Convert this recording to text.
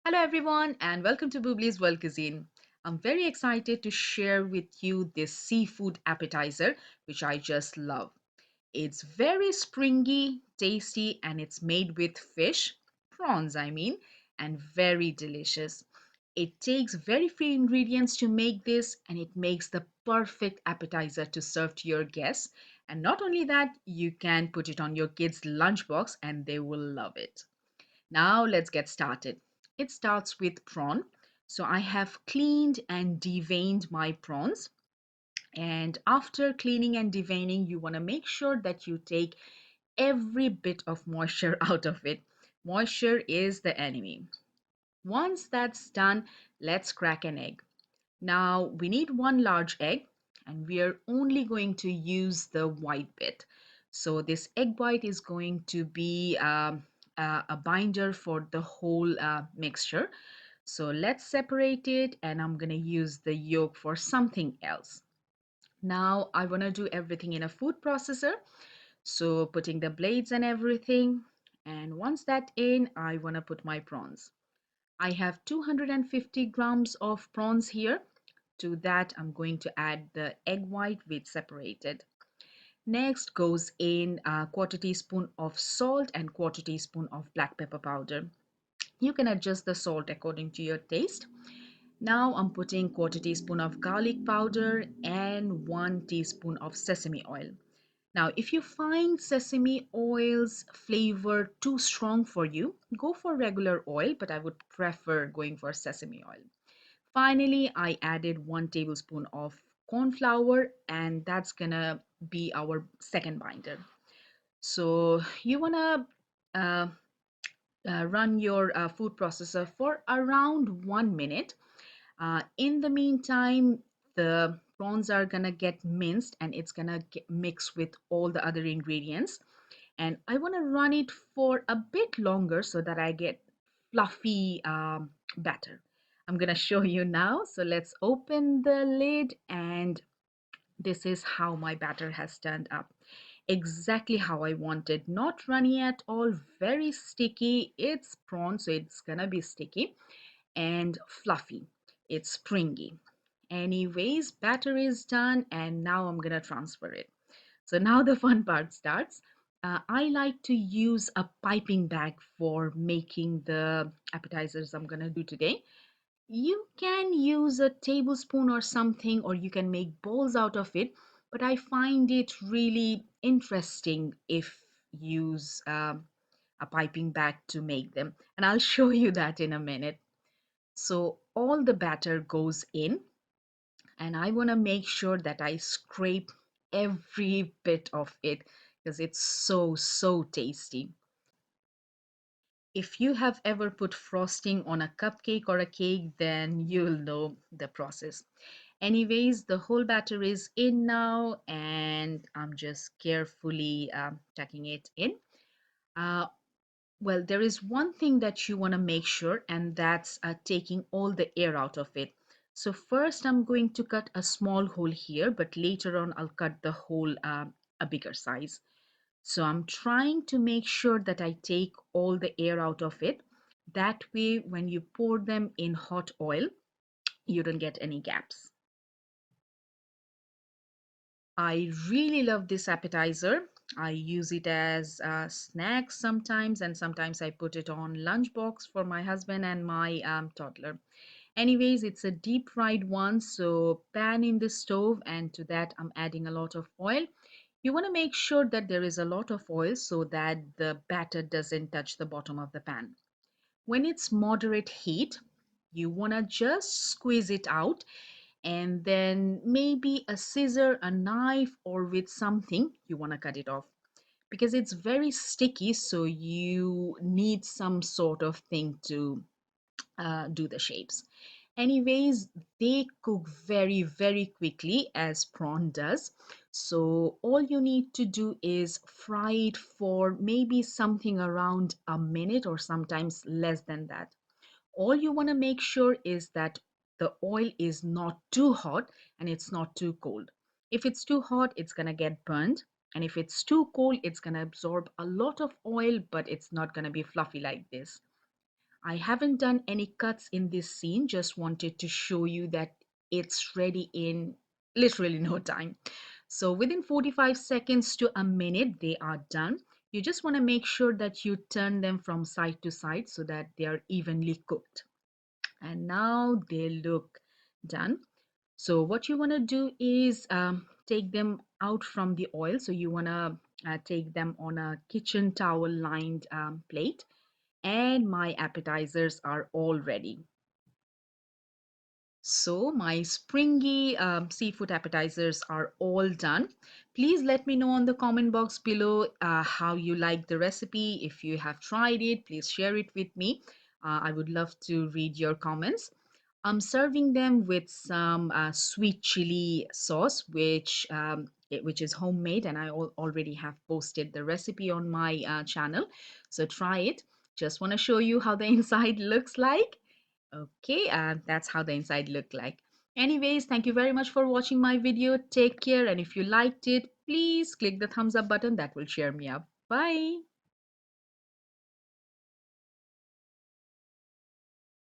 Hello, everyone, and welcome to Bublis World Cuisine. I'm very excited to share with you this seafood appetizer, which I just love. It's very springy, tasty, and it's made with fish, prawns, I mean, and very delicious. It takes very few ingredients to make this, and it makes the perfect appetizer to serve to your guests. And not only that, you can put it on your kids' lunchbox and they will love it. Now let's get started. It starts with prawn. So I have cleaned and deveined my prawns. And after cleaning and deveining, you want to make sure that you take every bit of moisture out of it. Moisture is the enemy. Once that's done, let's crack an egg. Now we need one large egg and we are only going to use the white bit. So this egg white is going to be a binder for the whole mixture. So let's separate it and I'm going to use the yolk for something else. Now I want to do everything in a food processor. So putting the blades and everything. And once that in, I want to put my prawns. I have 250 grams of prawns here. To that, I'm going to add the egg white with separated. Next goes in a quarter teaspoon of salt and quarter teaspoon of black pepper powder. You can adjust the salt according to your taste. Now I'm putting quarter teaspoon of garlic powder and 1 teaspoon of sesame oil. Now, if you find sesame oil's flavor too strong for you, go for regular oil, but I would prefer going for sesame oil. Finally, I added 1 tablespoon of corn flour, and that's gonna be our second binder. So you wanna uh, run your food processor for around 1 minute. In the meantime, the prawns are gonna get minced and it's gonna get mixed with all the other ingredients. And I wanna run it for a bit longer so that I get fluffy batter. I'm gonna show you now. So let's open the lid and this is how my batter has turned up. Exactly how I wanted. Not runny at all, very sticky. It's prawn, so it's gonna be sticky and fluffy. It's springy. Anyways, batter is done and now I'm gonna transfer it. So now the fun part starts. I like to use a piping bag for making the appetizers I'm gonna do today. You can use a tablespoon or something, or you can make balls out of it, but I find it really interesting if you use a piping bag to make them. And I'll show you that in a minute. So all the batter goes in, and I want to make sure that I scrape every bit of it because it's so tasty. If you have ever put frosting on a cupcake or a cake, then you'll know the process. Anyways, the whole batter is in now, and I'm just carefully tucking it in. Uh, well, there is one thing that you want to make sure, and that's taking all the air out of it. So first, I'm going to cut a small hole here, but later on, I'll cut the hole a bigger size. So I'm trying to make sure that I take all the air out of it. That way, when you pour them in hot oil, you don't get any gaps. I really love this appetizer. I use it as a snack sometimes, and sometimes I put it on lunchbox for my husband and my toddler. Anyways, it's a deep fried one, so pan in the stove, and to that I'm adding a lot of oil. You want to make sure that there is a lot of oil so that the batter doesn't touch the bottom of the pan. When it's moderate heat, you want to just squeeze it out and then maybe a scissor, a knife, or with something you want to cut it off because it's very sticky. So you need some sort of thing to do the shapes. Anyways, they cook very quickly as prawn does. So all you need to do is fry it for maybe something around a minute or sometimes less than that. All you want to make sure is that the oil is not too hot and it's not too cold. If it's too hot, it's going to get burned. And if it's too cold, it's going to absorb a lot of oil, but it's not going to be fluffy like this. I haven't done any cuts in this scene, just wanted to show you that it's ready in literally no time. So within 45 seconds to a minute, they are done. You just want to make sure that you turn them from side to side so that they are evenly cooked. And now they look done. So what you want to do is take them out from the oil. So you want to take them on a kitchen towel lined plate. And my appetizers are all ready. So my springy seafood appetizers are all done. Please let me know on the comment box below how you like the recipe. If you have tried it, please share it with me. I would love to read your comments. I'm serving them with some sweet chili sauce, which is homemade, and I already have posted the recipe on my channel. So try it. Just want to show you how the inside looks like. Okay, that's how the inside looked like. Anyways, thank you very much for watching my video. Take care, and if you liked it, please click the thumbs up button. That will cheer me up. Bye.